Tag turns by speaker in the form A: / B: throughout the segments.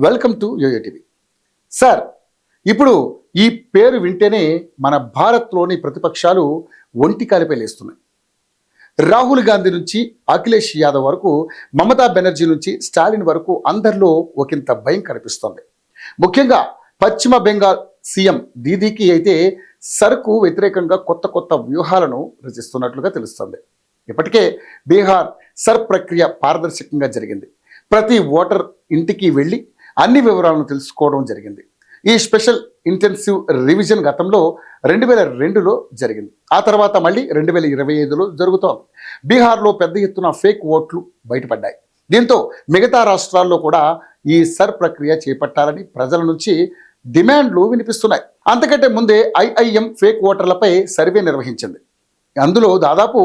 A: Welcome to YoYo TV. Sir, ఇప్పుడు ఈ పేరు వింటేనే మన భారత్లోని ప్రతిపక్షాలు ఒంటికాలిపై లేస్తున్నాయి. రాహుల్ గాంధీ నుంచి అఖిలేష్ యాదవ్ వరకు, మమతా బెనర్జీ నుంచి స్టాలిన్ వరకు అందరిలో ఒకంత భయం కనిపిస్తోంది. ముఖ్యంగా పశ్చిమ బెంగాల్ సీఎం దీదీకి అయితే సర్కు వ్యతిరేకంగా కొత్త కొత్త వ్యూహాలను రచిస్తున్నట్లుగా తెలుస్తోంది. ఇప్పటికే బీహార్ సర్ ప్రక్రియ పారదర్శకంగా జరిగింది. ప్రతి ఓటర్ ఇంటికి వెళ్ళి అన్ని వివరాలను తెలుసుకోవడం జరిగింది. ఈ స్పెషల్ ఇంటెన్సివ్ రివిజన్ గతంలో 2002లో జరిగింది. ఆ తర్వాత మళ్ళీ 2025లో జరుగుతోంది. బీహార్లో పెద్ద ఎత్తున ఫేక్ ఓట్లు బయటపడ్డాయి. దీంతో మిగతా రాష్ట్రాల్లో కూడా ఈ సర్ ప్రక్రియ చేపట్టాలని ప్రజల నుంచి డిమాండ్లు వినిపిస్తున్నాయి. అంతకంటే ముందే ఐఐఎం ఫేక్ ఓటర్లపై సర్వే నిర్వహించింది. అందులో దాదాపు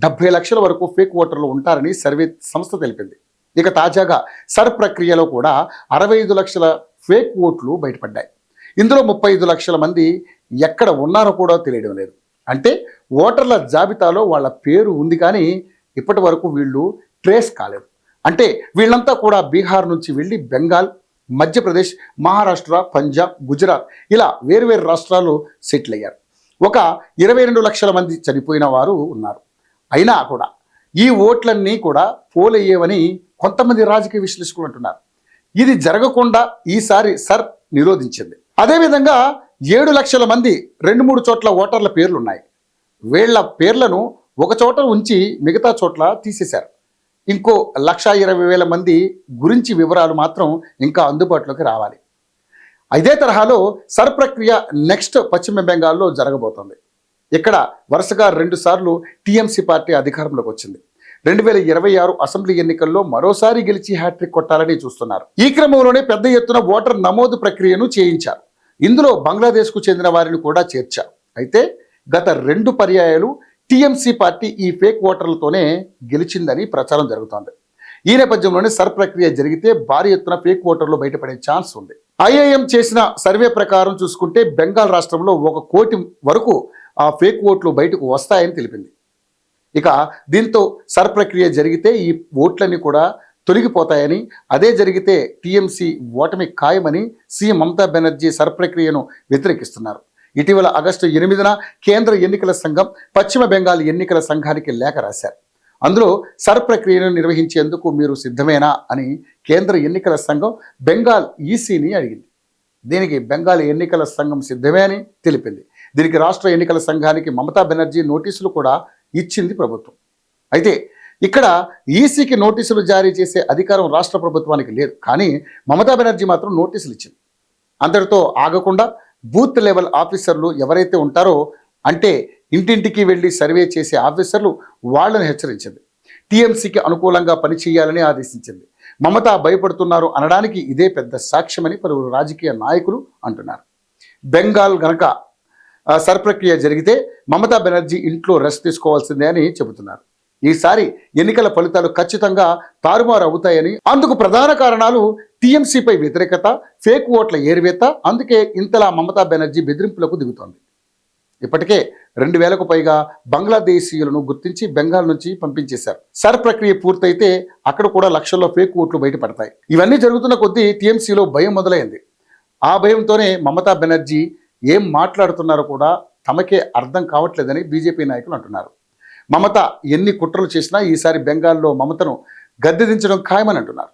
A: 70 లక్షల వరకు ఫేక్ ఓటర్లు ఉంటారని సర్వే సంస్థ తెలిపింది. ఇక తాజాగా సర్ ప్రక్రియలో కూడా 65 లక్షల ఫేక్ ఓట్లు బయటపడ్డాయి. ఇందులో 35 లక్షల మంది ఎక్కడ ఉన్నారో కూడా తెలియడం లేదు. అంటే ఓటర్ల జాబితాలో వాళ్ళ పేరు ఉంది, కానీ ఇప్పటి వరకు వీళ్ళు ట్రేస్ కాలేదు. అంటే వీళ్ళంతా కూడా బీహార్ నుంచి వెళ్ళి బెంగాల్, మధ్యప్రదేశ్, మహారాష్ట్ర, పంజాబ్, గుజరాత్ ఇలా వేరువేరు రాష్ట్రాల్లో సెటిల్ అయ్యారు. ఒక 22 లక్షల మంది చనిపోయిన వారు ఉన్నారు. అయినా కూడా ఈ ఓట్లన్నీ కూడా పోలయ్యేవని కొంతమంది రాజకీయ విశ్లేషకులు అంటున్నారు. ఇది జరగకుండా ఈసారి సర్ నిరోధించింది. అదేవిధంగా 7 లక్షల మంది 2-3 చోట్ల ఓటర్ల పేర్లున్నాయి. వీళ్ల పేర్లను ఒక చోట ఉంచి మిగతా చోట్ల తీసేశారు. ఇంకో 1,20,000 మంది గురించి వివరాలు మాత్రం ఇంకా అందుబాటులోకి రావాలి. ఇదే తరహాలో సర్ ప్రక్రియ నెక్స్ట్ పశ్చిమ బెంగాల్లో జరగబోతోంది. ఇక్కడ వరుసగా 2 సార్లు టీఎంసీ పార్టీ అధికారంలోకి వచ్చింది. 2026 అసెంబ్లీ ఎన్నికల్లో మరోసారి గెలిచి హ్యాట్రిక్ కొట్టాలని చూస్తున్నారు. ఈ క్రమంలోనే పెద్ద ఎత్తున ఓటర్ నమోదు ప్రక్రియను చేయించారు. ఇందులో బంగ్లాదేశ్కు చెందిన వారిని కూడా చేర్చారు. అయితే గత 2 పర్యాయాలు టీఎంసీ పార్టీ ఈ ఫేక్ ఓటర్లతోనే గెలిచిందని ప్రచారం జరుగుతోంది. ఈ నేపథ్యంలోనే సర్ ప్రక్రియ జరిగితే భారీ ఎత్తున ఫేక్ ఓటర్లు బయటపడే ఛాన్స్ ఉంది. ఐఐఎం చేసిన సర్వే ప్రకారం చూసుకుంటే బెంగాల్ రాష్ట్రంలో 1 కోటి వరకు ఆ ఫేక్ ఓట్లు బయటకు వస్తాయని తెలిపింది. ఇక దీంతో సర్ ప్రక్రియ జరిగితే ఈ ఓట్లన్నీ కూడా తొలగిపోతాయని, అదే జరిగితే టీఎంసీ ఓటమి ఖాయమని సీఎం మమతా బెనర్జీ సర్ ప్రక్రియను వ్యతిరేకిస్తున్నారు. ఇటీవల ఆగస్టు 8న కేంద్ర ఎన్నికల సంఘం పశ్చిమ బెంగాల్ ఎన్నికల సంఘానికి లేఖ రాశారు. అందులో సర్ ప్రక్రియను నిర్వహించేందుకు మీరు సిద్ధమేనా అని కేంద్ర ఎన్నికల సంఘం బెంగాల్ ఈసీని అడిగింది. దీనికి బెంగాల్ ఎన్నికల సంఘం సిద్ధమే అని తెలిపింది. దీనికి రాష్ట్ర ఎన్నికల సంఘానికి మమతా బెనర్జీ నోటీసులు కూడా ఇచ్చింది ప్రభుత్వం. అయితే ఇక్కడ ఈసీకి నోటీసులు జారీ చేసే అధికారం రాష్ట్ర ప్రభుత్వానికి లేదు, కానీ మమతా బెనర్జీ మాత్రం నోటీసులు ఇచ్చింది. అంతటితో ఆగకుండా బూత్ లెవెల్ ఆఫీసర్లు ఎవరైతే ఉంటారో, అంటే ఇంటింటికి వెళ్ళి సర్వే చేసే ఆఫీసర్లు, వాళ్ళని హెచ్చరించింది. టీఎంసీకి అనుకూలంగా పనిచేయాలని ఆదేశించింది. మమతా భయపడుతున్నారు అనడానికి ఇదే పెద్ద సాక్ష్యమని పలువురు రాజకీయ నాయకులు అంటున్నారు. బెంగాల్ గనక సర్ ప్రక్రియ జరిగితే మమతా బెనర్జీ ఇంట్లో రెస్ట్ తీసుకోవాల్సిందే అని చెబుతున్నారు. ఈసారి ఎన్నికల ఫలితాలు ఖచ్చితంగా తారుమారు అవుతాయని, అందుకు ప్రధాన కారణాలు టీఎంసీపై వ్యతిరేకత, ఫేక్ ఓట్ల ఏరివేత. అందుకే ఇంతలా మమతా బెనర్జీ బెదిరింపులకు దిగుతోంది. ఇప్పటికే 2,000కు పైగా బంగ్లాదేశీయులను గుర్తించి బెంగాల్ నుంచి పంపించేశారు. సర్ ప్రక్రియ పూర్తయితే అక్కడ కూడా లక్షల్లో ఫేక్ ఓట్లు బయటపడతాయి. ఇవన్నీ జరుగుతున్న కొద్దీ టీఎంసీలో భయం మొదలైంది. ఆ భయంతోనే మమతా బెనర్జీ ఏం మాట్లాడుతున్నారో కూడా తమకే అర్థం కావట్లేదని బీజేపీ నాయకులు అంటున్నారు. మమత ఎన్ని కుట్రలు చేసినా ఈసారి బెంగాల్లో మమతను గద్దెదించడం ఖాయమని అంటున్నారు.